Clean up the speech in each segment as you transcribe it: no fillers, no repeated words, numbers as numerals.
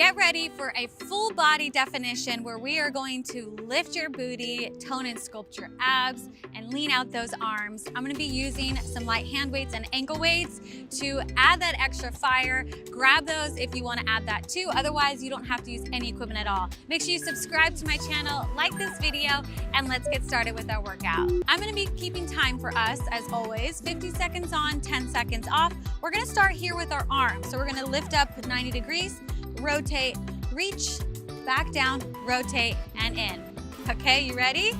Get ready for a full body definition where we are going to lift your booty, tone and sculpt your abs, and lean out those arms. I'm gonna be using some light hand weights and ankle weights to add that extra fire. Grab those if you wanna add that too. Otherwise, you don't have to use any equipment at all. Make sure you subscribe to my channel, like this video, and let's get started with our workout. I'm gonna be keeping time for us, as always, 50 seconds on, 10 seconds off. We're gonna start here with our arms. So we're gonna lift up 90 degrees, rotate, reach, back down, rotate, and in. Okay, you ready?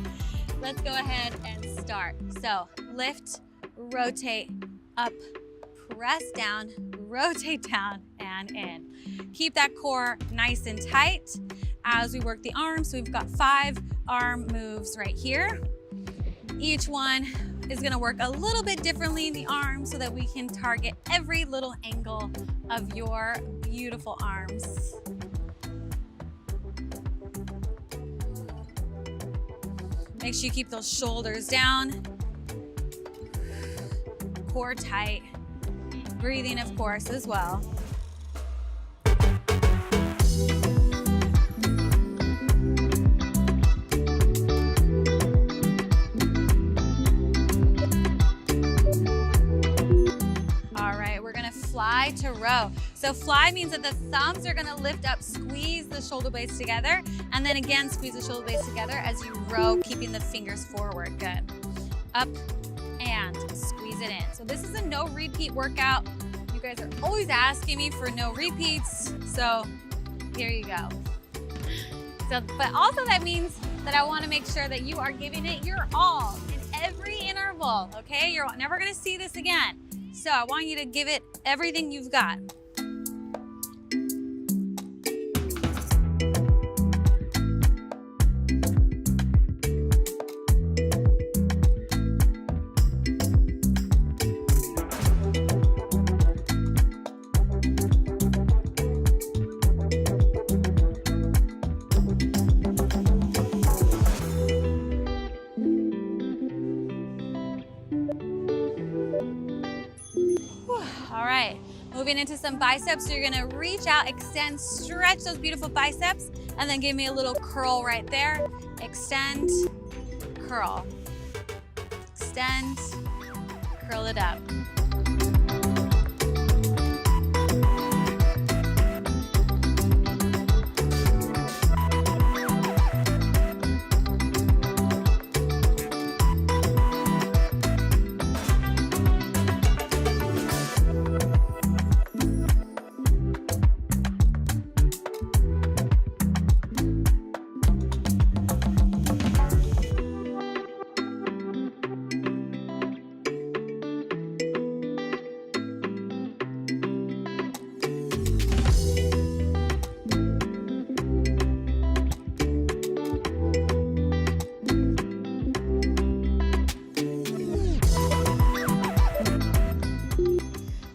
Let's go ahead and start. So lift, rotate, up, press down, rotate down, and in. Keep that core nice and tight as we work the arms. So we've got 5 arm moves right here. Each one is gonna work a little bit differently in the arm so that we can target every little angle of your beautiful arms. Make sure you keep those shoulders down, core tight, breathing of course as well. Fly to row. So fly means that the thumbs are gonna lift up, squeeze the shoulder blades together, and then again, squeeze the shoulder blades together as you row, keeping the fingers forward. Good. Up and squeeze it in. So this is a no repeat workout. You guys are always asking me for no repeats, so here you go. So, but also that means that I wanna make sure that you are giving it your all in every interval, okay? You're never gonna see this again. So I want you to give it everything you've got. All right, moving into some biceps. So you're gonna reach out, extend, stretch those beautiful biceps, and then give me a little curl right there. Extend, curl. Extend, curl it up.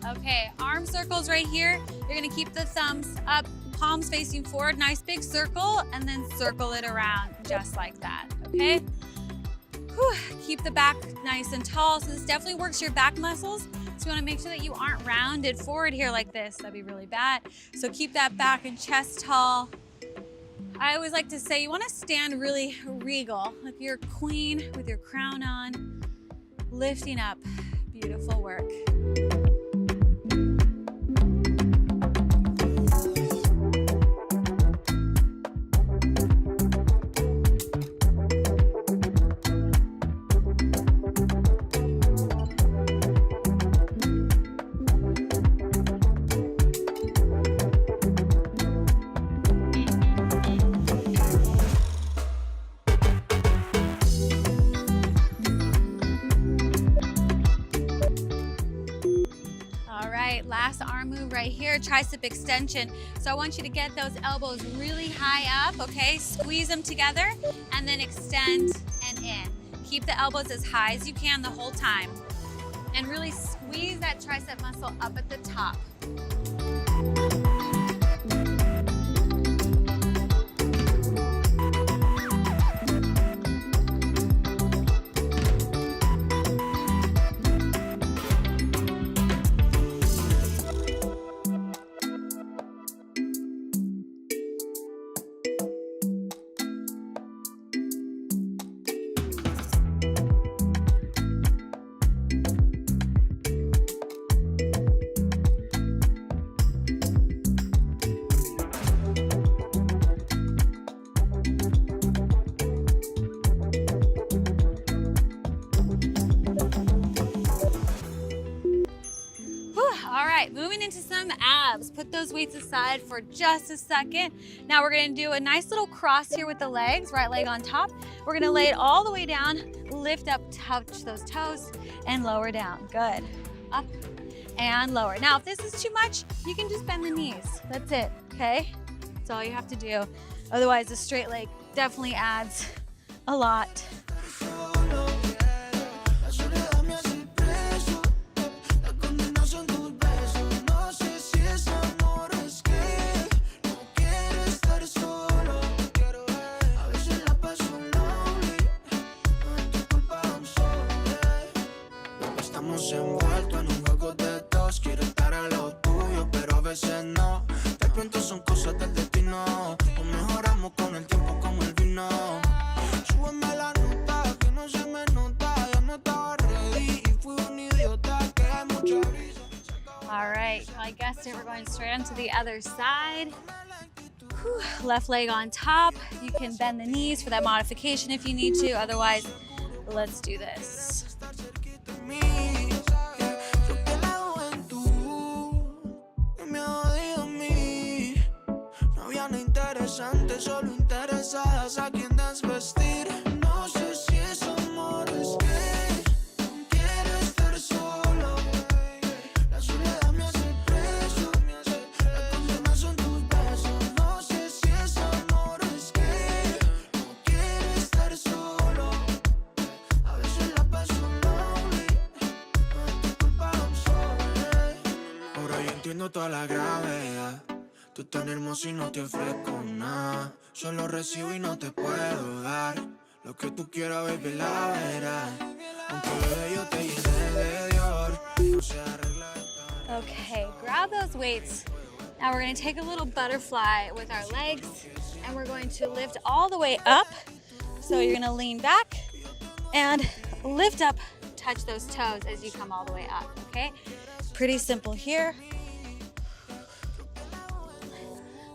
Okay, arm circles right here. You're gonna keep the thumbs up, palms facing forward, nice big circle, and then circle it around just like that, okay? Whew. Keep the back nice and tall. So this definitely works your back muscles. So you wanna make sure that you aren't rounded forward here like this. That'd be really bad. So keep that back and chest tall. I always like to say you wanna stand really regal, like you're a queen with your crown on, lifting up. Beautiful work. Last arm move right here, tricep extension. So I want you to get those elbows really high up, okay? Squeeze them together and then extend and in. Keep the elbows as high as you can the whole time. And really squeeze that tricep muscle up at the top. abs. Put those weights aside for just a second. Now we're gonna do a nice little cross here with the legs, right leg on top. We're gonna lay it all the way down, lift up, touch those toes, and lower down. Good. Up and lower. Now, if this is too much, you can just bend the knees. That's it, okay? That's all you have to do. Otherwise, a straight leg definitely adds a lot. Envuelto en un juego de dos, quiero estar a lo tuyo, pero a veces no. De pronto son cosas del destino. O mejoramos con el tiempo como el vino. Súbeme la nota, que no se me nota. Ya no estaba ready y fui un idiota, que hay mucha brisa. All right, well, I guess we're going straight onto the other side. Whew. Left leg on top. You can bend the knees for that modification if you need to. Otherwise, let's do this. Solo interesadas a quien desvestir. No sé si es amor, es que quiero estar solo. La soledad me hace preso, la condena son tus besos. No sé si es amor, es que no quiero estar solo. A veces la paso lonely, no es tu culpa, I'm sorry. Ahora yo entiendo toda la gravedad. Tú tan hermosa y no te ofrezco nada. Solo recibo y no te puedo dar. Lo que tú quieras, baby, la verás. Aunque bebé yo te llene de Dior. No se arregla. Okay, grab those weights. Now we're gonna take a little butterfly with our legs and we're going to lift all the way up. So you're gonna lean back and lift up, touch those toes as you come all the way up, okay? Pretty simple here.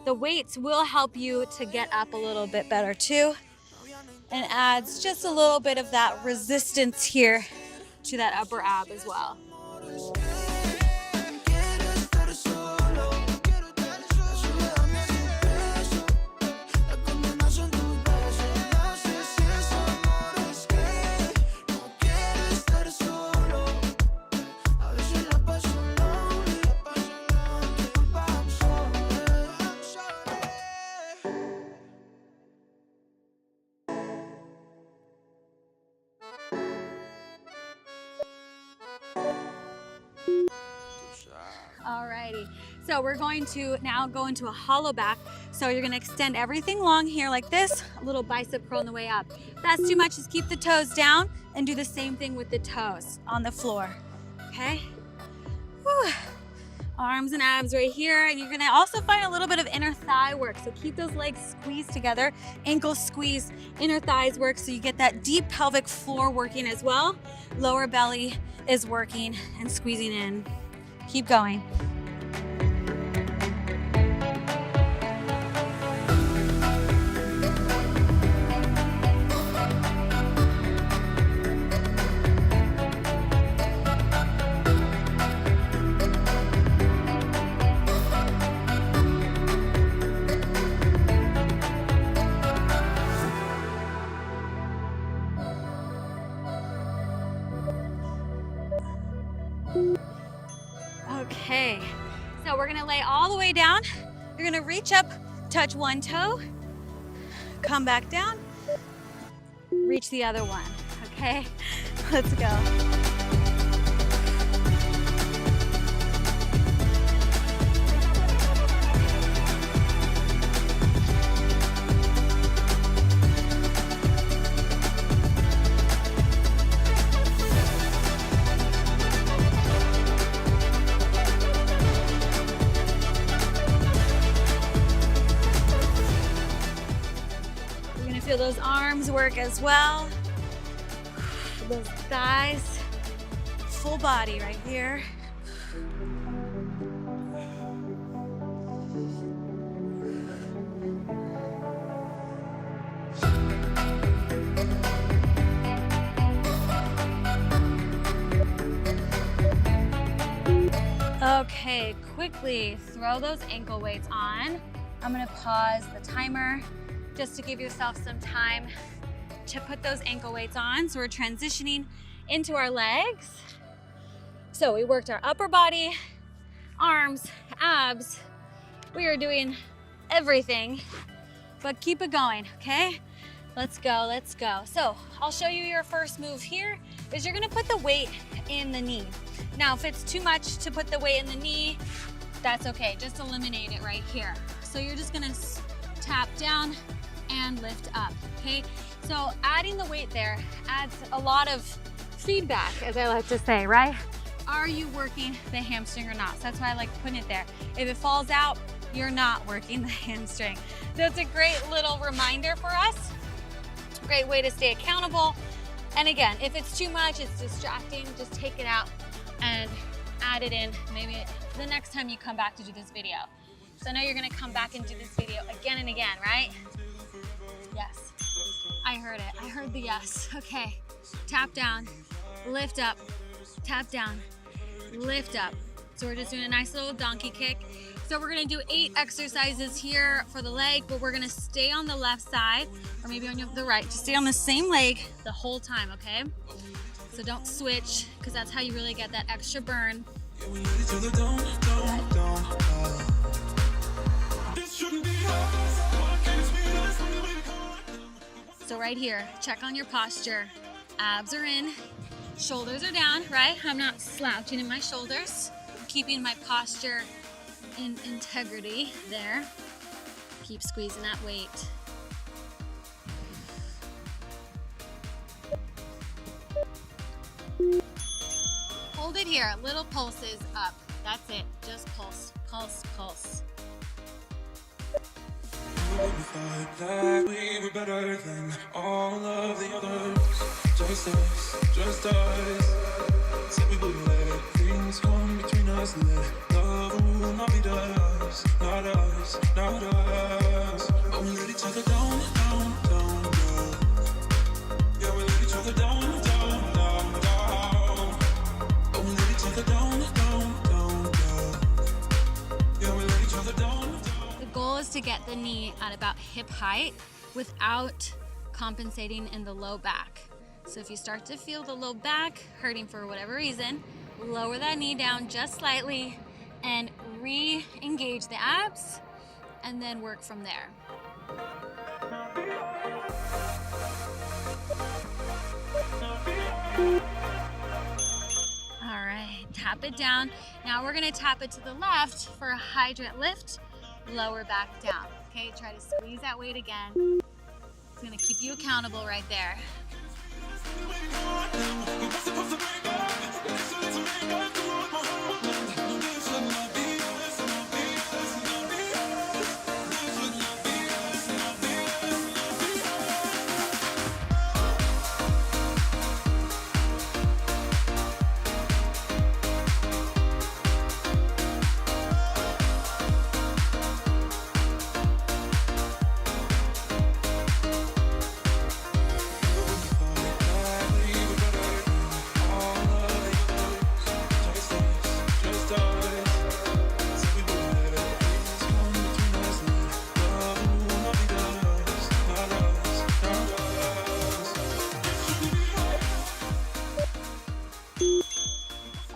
The weights will help you to get up a little bit better too, and adds just a little bit of that resistance here to that upper ab as well. Alrighty, so we're going to now go into a hollow back. So you're gonna extend everything long here like this, a little bicep curl on the way up. If that's too much, just keep the toes down and do the same thing with the toes on the floor, okay? Whew. Arms and abs right here, and you're gonna also find a little bit of inner thigh work. So keep those legs squeezed together, ankles squeeze, inner thighs work, so you get that deep pelvic floor working as well. Lower belly is working and squeezing in. Keep going. Okay, so we're gonna lay all the way down. You're gonna reach up, touch one toe, come back down, reach the other one, okay? Let's go. Feel those arms work as well. Those thighs, full body right here. Okay, quickly throw those ankle weights on. I'm gonna pause the timer just to give yourself some time to put those ankle weights on. So we're transitioning into our legs. So we worked our upper body, arms, abs. We are doing everything, but keep it going, okay? Let's go, let's go. So I'll show you your first move here is you're gonna put the weight in the knee. Now, if it's too much to put the weight in the knee, that's okay. Just eliminate it right here. So you're just gonna tap down and lift up, okay? So adding the weight there adds a lot of feedback, as I like to say, right? Are you working the hamstring or not? So that's why I like putting it there. If it falls out, you're not working the hamstring. So it's a great little reminder for us. Great way to stay accountable. And again, if it's too much, it's distracting, just take it out and add it in maybe the next time you come back to do this video. So I know you're gonna come back and do this video again and again, right? Yes, I heard it, I heard the yes. Okay, tap down, lift up, tap down, lift up. So we're just doing a nice little donkey kick. So we're gonna do 8 exercises here for the leg, but we're gonna stay on the left side, or maybe on the right. Just stay on the same leg the whole time, okay? So don't switch, because that's how you really get that extra burn. So right here, check on your posture. Abs are in, shoulders are down, right? I'm not slouching in my shoulders. I'm keeping my posture in integrity there. Keep squeezing that weight. Hold it here, little pulses up. That's it, just pulse, pulse, pulse. We thought that we were better than all of the others. Just us. Said we wouldn't let things come between us. Let love rule, not be us, not us, not us. But we let each other down, down, down, down. Yeah, we let each other down, down, down, down. But we let each other down, down, down, down. Yeah, we let each other down. The goal is to get the knee at about hip height without compensating in the low back. So if you start to feel the low back hurting for whatever reason, lower that knee down just slightly and re-engage the abs and then work from there. All right, tap it down. Now we're gonna tap it to the left for a hydrant lift, lower back down. Okay, try to squeeze that weight again. It's gonna keep you accountable right there.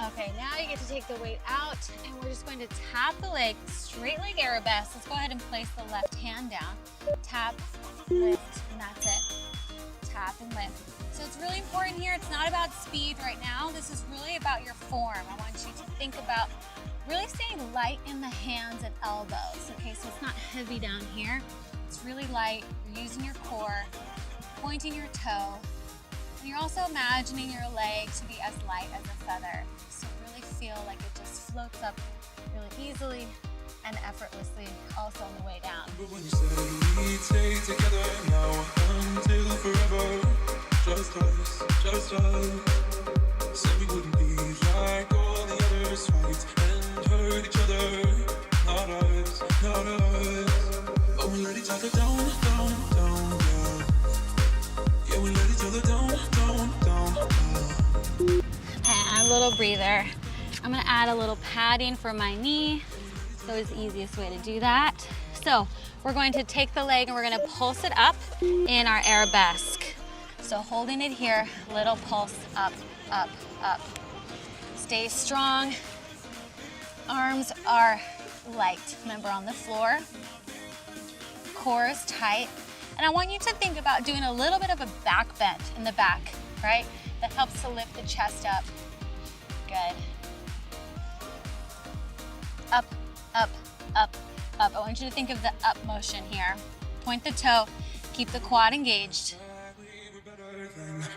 Okay, now you get to take the weight out and we're just going to tap the leg, straight leg arabesque. Let's go ahead and place the left hand down. Tap, lift, and that's it. Tap and lift. So it's really important here, it's not about speed right now. This is really about your form. I want you to think about really staying light in the hands and elbows. Okay, so it's not heavy down here. It's really light. You're using your core, pointing your toe. And you're also imagining your leg to be as light as a feather. So really feel like it just floats up really easily and effortlessly also on the way down. But when you said we'd stay together now until forever, just us, said we wouldn't be like all the others, fight and hurt each other, not us, not us. But we let each other down, down, down, down. Yeah, we let each other down, down, down, down. And a little breather. I'm gonna add a little padding for my knee. It's always the easiest way to do that. So we're going to take the leg and we're gonna pulse it up in our arabesque. So holding it here, little pulse up, up, up. Stay strong. Arms are light, remember, on the floor. Core is tight. And I want you to think about doing a little bit of a back bend in the back, right? That helps to lift the chest up. Good. Up, up, up, up. I want you to think of the up motion here. Point the toe, keep the quad engaged.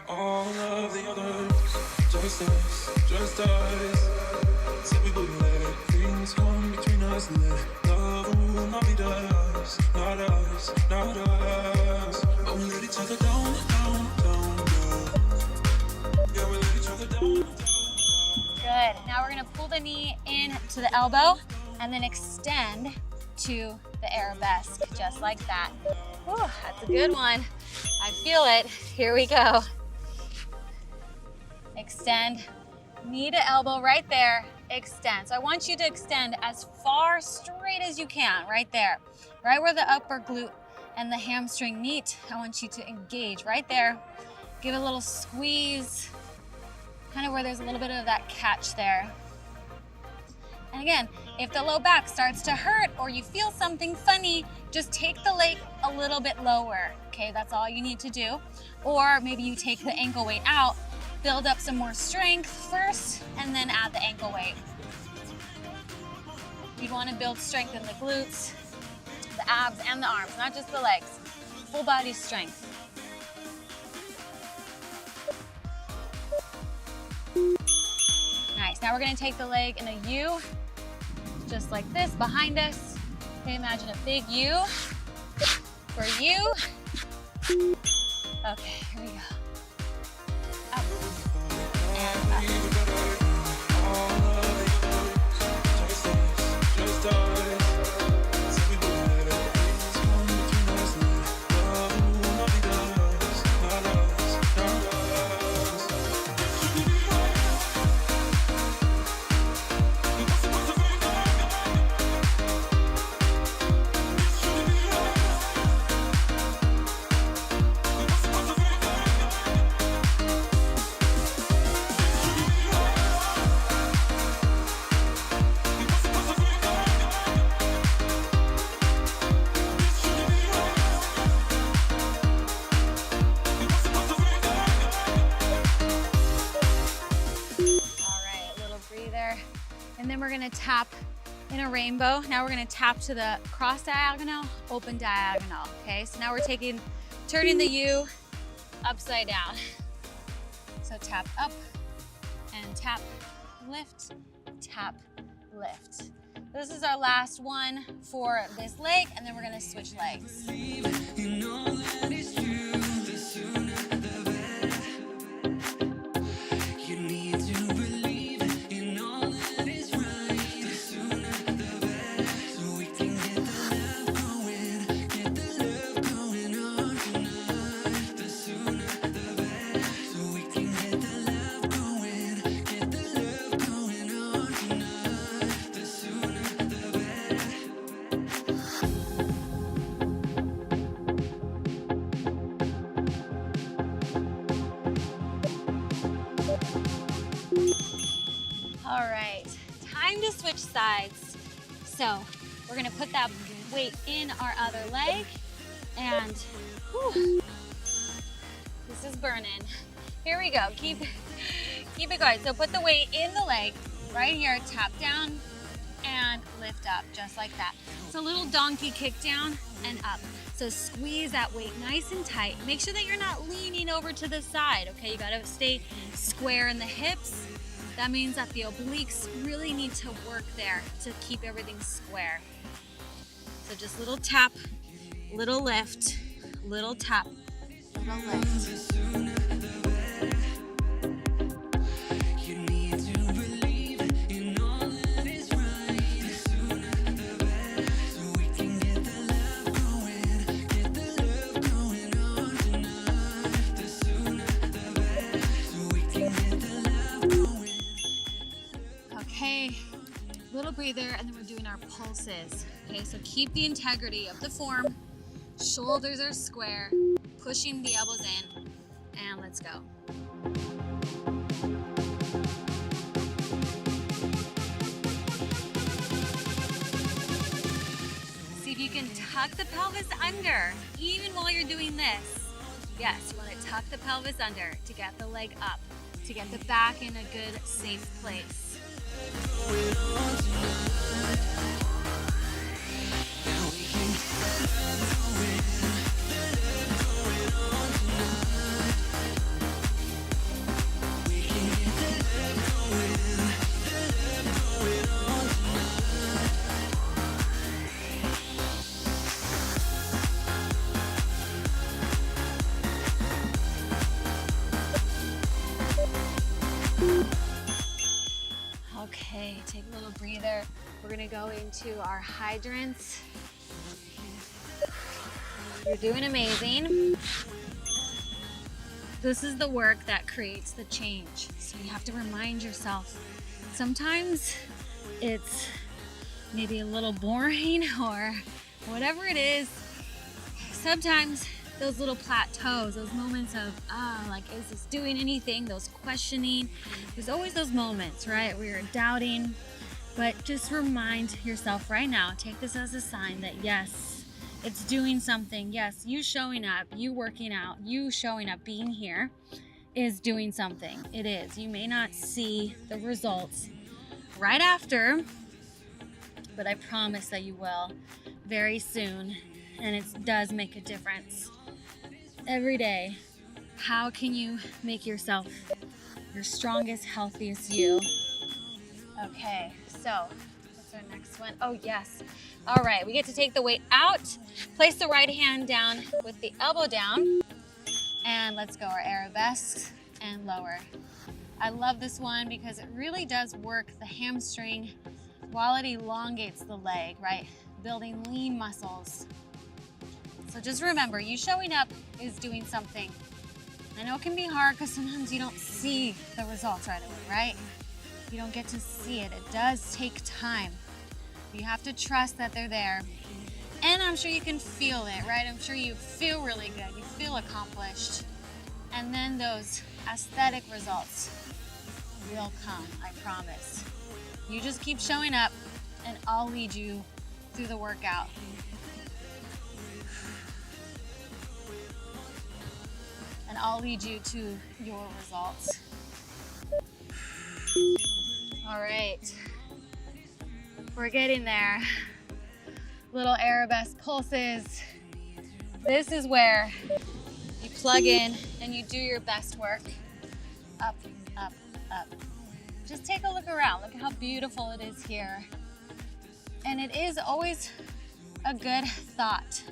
All of the others, just us. Said we would let things come between us, let love will not be us, not us, not us. But we let each other down, down, down, down. Yeah, we let each other down, down. Good. Now we're gonna pull the knee in to the elbow and then extend to the arabesque, just like that. Whew, that's a good one. I feel it. Here we go. Extend, knee to elbow right there, extend. So I want you to extend as far straight as you can, right there. Right where the upper glute and the hamstring meet, I want you to engage right there. Give it a little squeeze, kind of where there's a little bit of that catch there. And again, if the low back starts to hurt or you feel something funny, just take the leg a little bit lower, okay? That's all you need to do. Or maybe you take the ankle weight out, build up some more strength first, and then add the ankle weight. You'd want to build strength in the glutes, the abs, and the arms, not just the legs. Full body strength. Nice. Now we're going to take the leg in a U, just like this, behind us. Okay, imagine a big U for you. Okay, here we go. Up and up. And then we're gonna tap in a rainbow. Now we're gonna tap to the cross diagonal, open diagonal, okay? So now we're turning the U upside down. So tap up and tap, lift, tap, lift. This is our last one for this leg, and then we're gonna switch legs. All right, time to switch sides. So we're gonna put that weight in our other leg, and whew, this is burning. Here we go, keep it going. So put the weight in the leg, right here, tap down and lift up, just like that. It's a little donkey kick down and up. So squeeze that weight nice and tight. Make sure that you're not leaning over to the side, okay? You gotta stay square in the hips. That means that the obliques really need to work there to keep everything square. So just little tap, little lift, little tap, little lift. breather, and then we're doing our pulses. Okay, so keep the integrity of the form. Shoulders are square, pushing the elbows in, and let's go. See if you can tuck the pelvis under, even while you're doing this. Yes, you want to tuck the pelvis under to get the leg up, to get the back in a good, safe place. Okay, take a little breather. We're gonna go into our hydrants. You're doing amazing. This is the work that creates the change. So you have to remind yourself. Sometimes it's maybe a little boring or whatever it is. Sometimes those little plateaus, those moments of, like, is this doing anything? Those questioning. There's always those moments, right, where you're doubting. But just remind yourself right now, take this as a sign that yes, it's doing something. Yes, you showing up, you working out, you showing up, being here is doing something. It is. You may not see the results right after, but I promise that you will very soon. And it does make a difference. Every day, how can you make yourself your strongest, healthiest you? Okay, so what's our next one? Oh, yes. All right, we get to take the weight out, place the right hand down with the elbow down, and let's go our arabesques and lower. I love this one because it really does work the hamstring while it elongates the leg, right? Building lean muscles. So just remember, you showing up is doing something. I know it can be hard because sometimes you don't see the results right away, right? You don't get to see it. It does take time. You have to trust that they're there. And I'm sure you can feel it, right? I'm sure you feel really good. You feel accomplished. And then those aesthetic results will come, I promise. You just keep showing up and I'll lead you through the workout. And I'll lead you to your results. All right, we're getting there. Little arabesque pulses. This is where you plug in and you do your best work. Up, up, up. Just take a look around. Look at how beautiful it is here. And it is always a good thought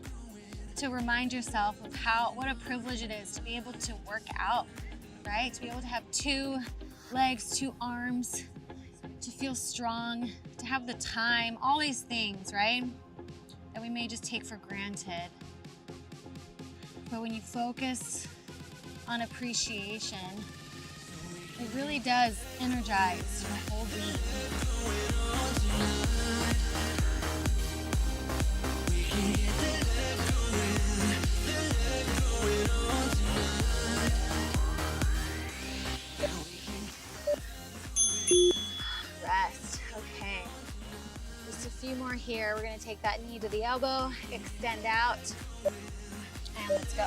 to remind yourself of what a privilege it is to be able to work out, right? To be able to have 2 legs, 2 arms, to feel strong, to have the time, all these things, right? That we may just take for granted. But when you focus on appreciation, it really does energize your whole being. Rest. Okay. Just a few more here. We're going to take that knee to the elbow, extend out, and let's go.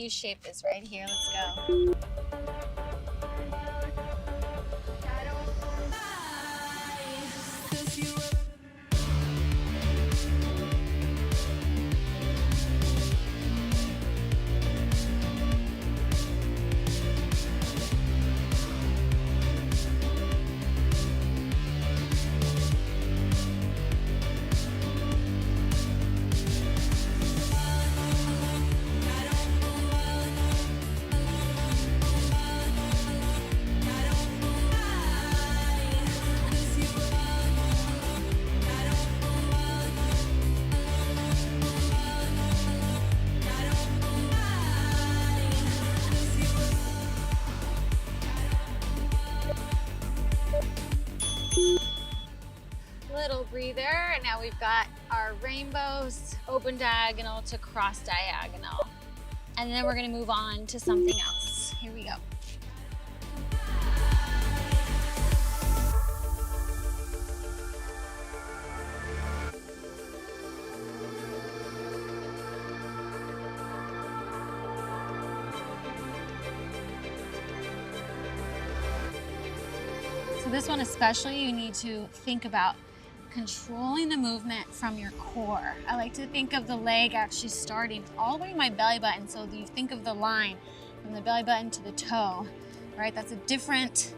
shape this right here. Let's go. Little breather, and now we've got our rainbows, open diagonal to cross diagonal. And then we're gonna move on to something else. Here we go. So this one especially, you need to think about controlling the movement from your core. I like to think of the leg actually starting all the way to my belly button, so you think of the line from the belly button to the toe, right? That's a different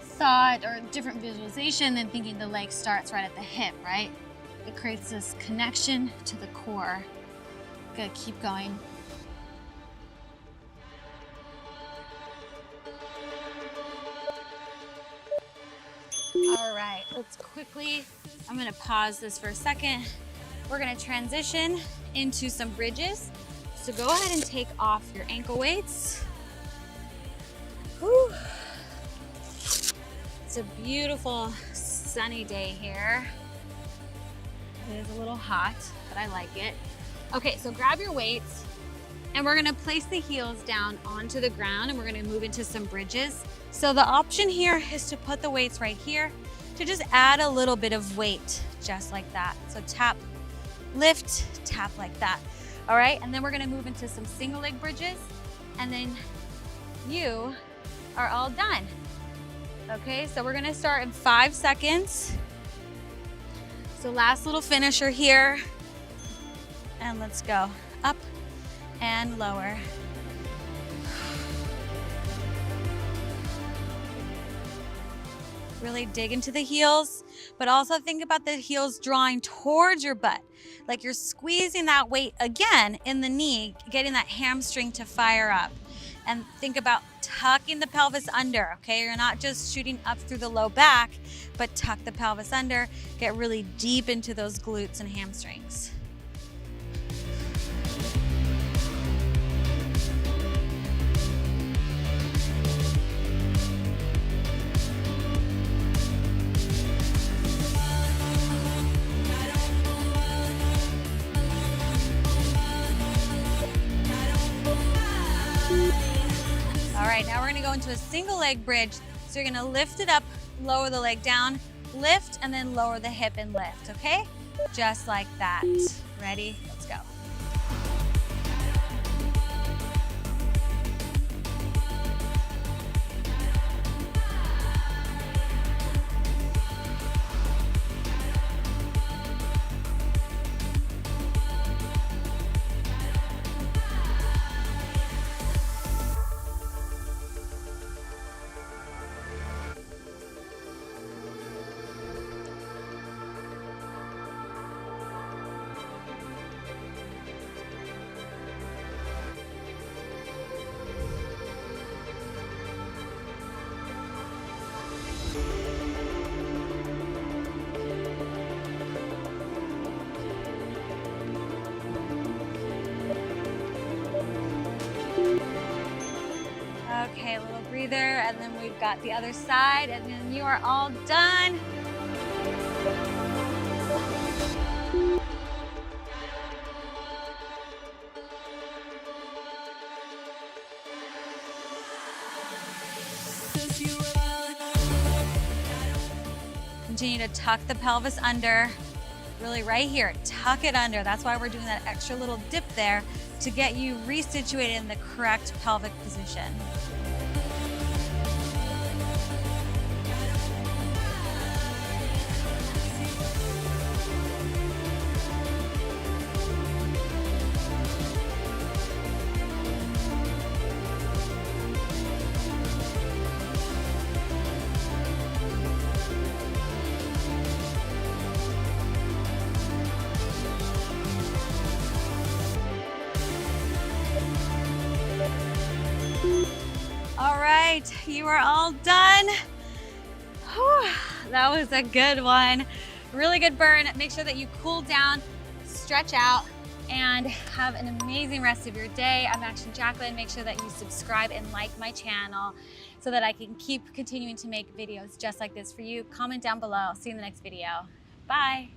thought or a different visualization than thinking the leg starts right at the hip, right? It creates this connection to the core. Good, keep going. All right, let's quickly, I'm gonna pause this for a second. We're gonna transition into some bridges. So go ahead and take off your ankle weights. Whew. It's a beautiful sunny day here. It is a little hot, but I like it. Okay, so grab your weights and we're gonna place the heels down onto the ground and we're gonna move into some bridges. So the option here is to put the weights right here to just add a little bit of weight, just like that. So tap, lift, tap like that. All right, and then we're gonna move into some single leg bridges and then you are all done. Okay, so we're gonna start in 5 seconds. So last little finisher here. And let's go up and lower. Really dig into the heels, but also think about the heels drawing towards your butt. Like you're squeezing that weight again in the knee, getting that hamstring to fire up. And think about tucking the pelvis under, okay? You're not just shooting up through the low back, but tuck the pelvis under, get really deep into those glutes and hamstrings. All right, now we're gonna go into a single leg bridge. So you're gonna lift it up, lower the leg down, lift, and then lower the hip and lift, okay? Just like that. Ready? Let's go. Okay, a little breather, and then we've got the other side, and then you are all done. Continue to tuck the pelvis under, really right here, tuck it under. That's why we're doing that extra little dip there, to get you resituated in the correct pelvic position. All right, you are all done. Whew, that was a good one. Really good burn. Make sure that you cool down, stretch out, and have an amazing rest of your day. I'm Action Jacqueline. Make sure that you subscribe and like my channel so that I can keep continuing to make videos just like this for you. Comment down below. See you in the next video. Bye.